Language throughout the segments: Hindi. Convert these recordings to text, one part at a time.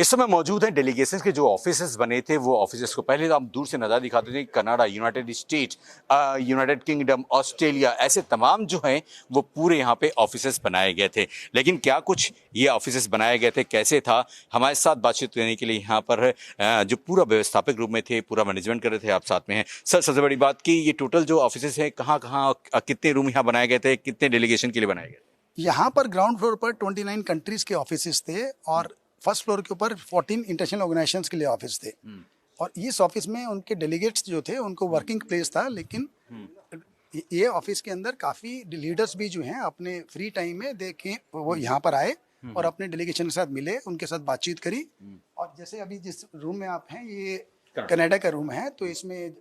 इस समय मौजूद हैं डेलीगेशंस के जो ऑफिसेस बने थे वो ऑफिसेस को पहले तो आप दूर से नज़ारा दिखाते थे। Canada, United state, United kingdom, Australia, ऐसे तमाम जो हैं वो पूरे यहाँ पे ऑफिसेस बनाए गए थे। लेकिन क्या कुछ ये ऑफिसेस बनाए गए थे, कैसे था, हमारे साथ बातचीत करने के लिए यहाँ पर जो पूरा व्यवस्थापक रूप में थे, पूरा मैनेजमेंट कर रहे थे, आप साथ में हैं। सर, सबसे बड़ी बात कि ये टोटल जो ऑफिसेस हैं कहाँ कहाँ कितने रूम यहाँ बनाए गए थे, कितने डेलीगेशन के लिए बनाए गए? यहाँ पर ग्राउंड फ्लोर पर 29 कंट्रीज के ऑफिसेस थे और फर्स्ट फ्लोर के ऊपर 14 इंटरनेशनल ऑर्गेनाइजेशंस के लिए ऑफिस थे। और इस ऑफिस में उनके डेलीगेट्स जो थे उनको वर्किंग प्लेस था, लेकिन ये ऑफिस के अंदर काफ़ी लीडर्स भी जो हैं अपने फ्री टाइम में देखें वो यहाँ पर आए और अपने डेलीगेशन के साथ मिले, उनके साथ बातचीत करी। और जैसे अभी जिस रूम में आप हैं ये कनाडा का रूम है, तो इसमें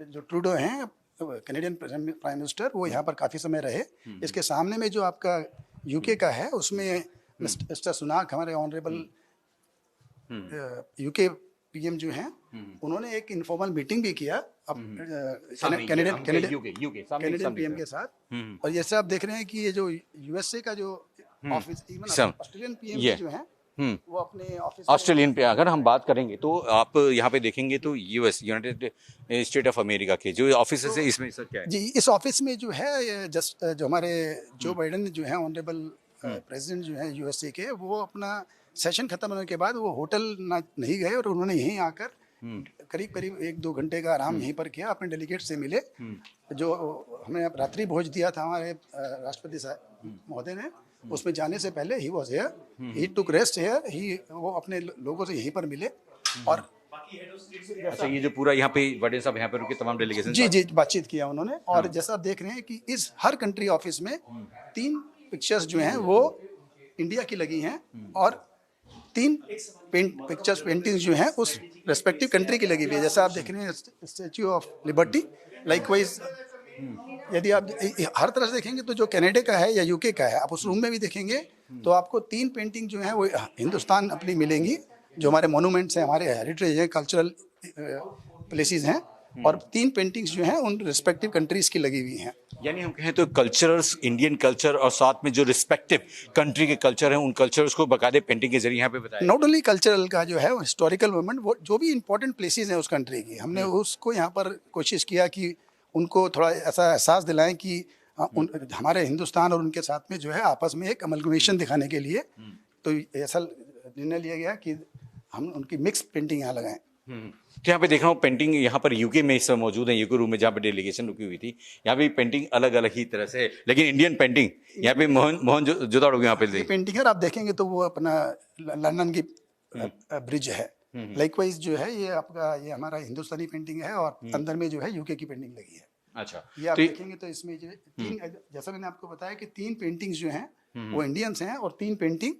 जो ट्रूडो हैं कैनेडियन प्राइम मिनिस्टर, वो यहाँ पर काफ़ी समय रहे। इसके सामने में जो आपका यूके का है उसमें मिस्टर सुनाक, हमारे ऑनरेबल यूके पीएम जो हैं, उन्होंने एक इनफॉर्मल मीटिंग भी किया कैनेडियन पीएम के साथ। और जैसे आप देख रहे हैं कि ये जो यूएसए का जो ऑफिस, इवन ऑस्ट्रेलियन पीएम जो है वो अपने ऑफिस, ऑस्ट्रेलियन पे अगर हम बात करेंगे तो आप यहाँ पे देखेंगे तो US, United state of America के जो ऑफिस है, इसमें सर क्या है? जी, इस ऑफिस में जो है जो हमारे जो बाइडन जो है ऑनरेबल प्रेसिडेंट जो है यूएसए के, वो अपना सेशन खत्म होने के बाद वो होटल नहीं गए और उन्होंने यहीं आकर करीब करीब 1-2 घंटे का आराम यहीं पर किया, अपने डेलीगेट से मिले। जो हमें रात्रि भोज दिया था हमारे राष्ट्रपति साहब महोदय ने, उसमें जाने से पहले he was here, he took rest here, वो अपने लोगों से यहीं पर मिले। और अच्छा, ये जो पूरा यहाँ पे बाइडेन साहब यहाँ पे रुके, तमाम डेलीगेशन जी बातचीत किया उन्होंने। और जैसा आप देख रहे हैं कि इस हर कंट्री ऑफिस में 3 पिक्चर्स जो हैं वो इंडिया की लगी हैं और 3 पेंटिंग्स जो हैं उस रेस्पेक्टिव कंट्री की लगी हुई है। जैसा आप देख रहे हैं स्टैच्यू ऑफ लिबर्टी, लाइकवाइज यदि आप हर तरह से देखेंगे तो जो कनाडा का है या यूके का है, आप उस रूम में भी देखेंगे तो आपको 3 पेंटिंग जो है वो हिंदुस्तान अपनी मिलेंगी, जो हमारे मोनूमेंट्स हैं, हमारे हेरिटेज हैं, कल्चरल प्लेसेस हैं, और 3 पेंटिंग्स जो हैं उन रिस्पेक्टिव कंट्रीज की लगी हुई हैं। यानी हम कहें तो कल्चर्स, इंडियन कल्चर और साथ में जो रिस्पेक्टिव कंट्री के कल्चर हैं उन कल्चर्स को बाकायदे पेंटिंग के जरिए यहाँ पे बताया। नॉट ओनली कल्चरल का जो है हिस्टोरिकल मोमेंट, वो जो भी इंपॉर्टेंट प्लेसेस हैं उस कंट्री की, हमने उसको यहाँ पर कोशिश किया कि उनको थोड़ा ऐसा एहसास दिलाएं कि हमारे हिंदुस्तान और उनके साथ में जो है आपस में एक अमलगमेशन दिखाने के लिए तो ऐसा निर्णय लिया गया कि हम उनकी मिक्स पेंटिंग यहाँ लगाएं। तो यहाँ पे देख रहा हूँ पेंटिंग यहाँ पर यूके में इस समय मौजूद है, यूके रूम में जहाँ पे डेलीगेशन रुकी हुई थी, यहाँ पे पेंटिंग अलग अलग ही तरह से है, लेकिन इंडियन पेंटिंग यहाँ पे मोहन जोदड़ो यहाँ पे पेंटिंग है। आप देखेंगे तो वो अपना लंदन की ब्रिज है, लाइकवाइज जो है ये आपका ये हमारा हिंदुस्तानी पेंटिंग है और अंदर में जो है यूके की पेंटिंग लगी है। अच्छा, ये आप देखेंगे तो इसमें जो 3, जैसा मैंने आपको बताया कि 3 पेंटिंग्स जो हैं वो इंडियंस हैं और 3 पेंटिंग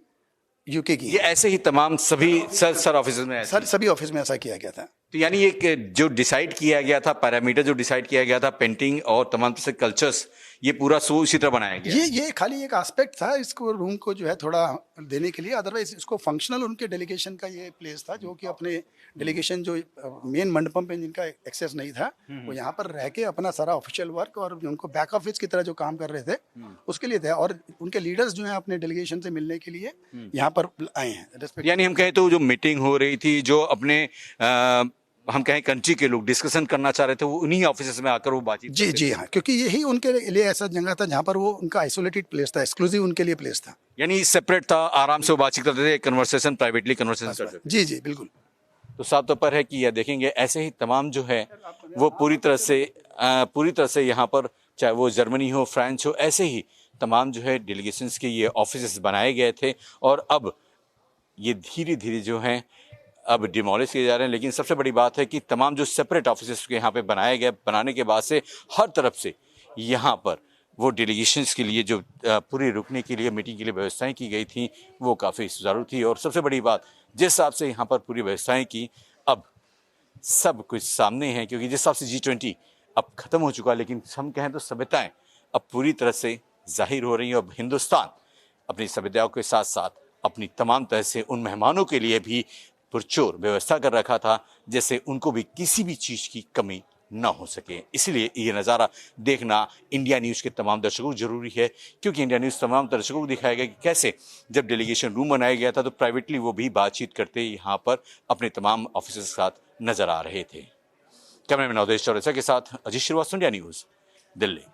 यूके की। ये ऐसे ही तमाम सभी सर ऑफिस में सभी ऑफिस में ऐसा किया गया था। तो यानी ये जो डिसाइड किया गया था, पैरामीटर जो डिसाइड किया गया था पेंटिंग और तमाम तरह से कल्चर्स, ये पूरा सो इसी तरह बनाया गया। ये खाली एक एस्पेक्ट था इसको रूम को जो है थोड़ा देने के लिए, अदरवाइज इसको फंक्शनल उनके डेलीगेशन का ये प्लेस था, जो कि अपने डेलीगेशन जो मेन मंडपम पे जिनका एक्सेस नहीं था वो यहाँ पर रह के अपना सारा ऑफिशियल वर्क और उनको बैक ऑफिस की तरह जो काम कर रहे थे उसके लिए थे। और उनके लीडर्स जो है अपने डेलीगेशन से मिलने के लिए यहाँ पर आए हैं। यानी हम कहें तो जो मीटिंग हो रही थी, जो अपने हम कहें कंट्री के लोग डिस्कशन करना चाह रहे थे, वो उन्हीं ऑफिस में आकर वो बातचीत जी हाँ, क्योंकि यही उनके लिए ऐसा जगह था जहाँ पर वो उनका आइसोलेटेड प्लेस था, एक्सक्लूसिव उनके लिए प्लेस था। यानी सेपरेट था, आराम से वो बातचीत करते थे, कन्वर्सेशन प्राइवेटली कन्वर्सेशन करते थे। जी बिल्कुल। तो साफ तौर पर है कि यह देखेंगे ऐसे ही तमाम जो है वो पूरी तरह से यहाँ पर, चाहे वो जर्मनी हो, फ्रांस हो, ऐसे ही तमाम जो है डेलीगेशंस के ये ऑफिस बनाए गए थे और अब ये धीरे धीरे जो हैं अब डिमोलिश किए जा रहे हैं। लेकिन सबसे बड़ी बात है कि तमाम जो सेपरेट ऑफिस के यहाँ पे बनाए गए, बनाने के बाद से हर तरफ से यहाँ पर वो डेलीगेशंस के लिए जो पूरी रुकने के लिए, मीटिंग के लिए व्यवस्थाएं की गई थी वो काफ़ी सुचारू थी। और सबसे बड़ी बात, जिस हिसाब से यहाँ पर पूरी व्यवस्थाएं की, अब सब कुछ सामने है, क्योंकि जिस हिसाब से G20 अब ख़त्म हो चुका, लेकिन हम कहें तो सभ्यताएं अब पूरी तरह से जाहिर हो रही हैं। अब हिंदुस्तान अपनी सभ्यताओं के साथ साथ अपनी तमाम तरह से उन मेहमानों के लिए भी पुरजोर व्यवस्था कर रखा था, जैसे उनको भी किसी भी चीज़ की कमी न हो सके। इसलिए ये नज़ारा देखना इंडिया न्यूज़ के तमाम दर्शकों को जरूरी है, क्योंकि इंडिया न्यूज़ तमाम दर्शकों को दिखाएगा कि कैसे जब डेलीगेशन रूम बनाया गया था तो प्राइवेटली वो भी बातचीत करते यहाँ पर अपने तमाम ऑफिसर्स के साथ नजर आ रहे थे। कैमरामैन अवधेश चौरसिया के साथ अजीत श्रीवास्तव, इंडिया न्यूज़, दिल्ली।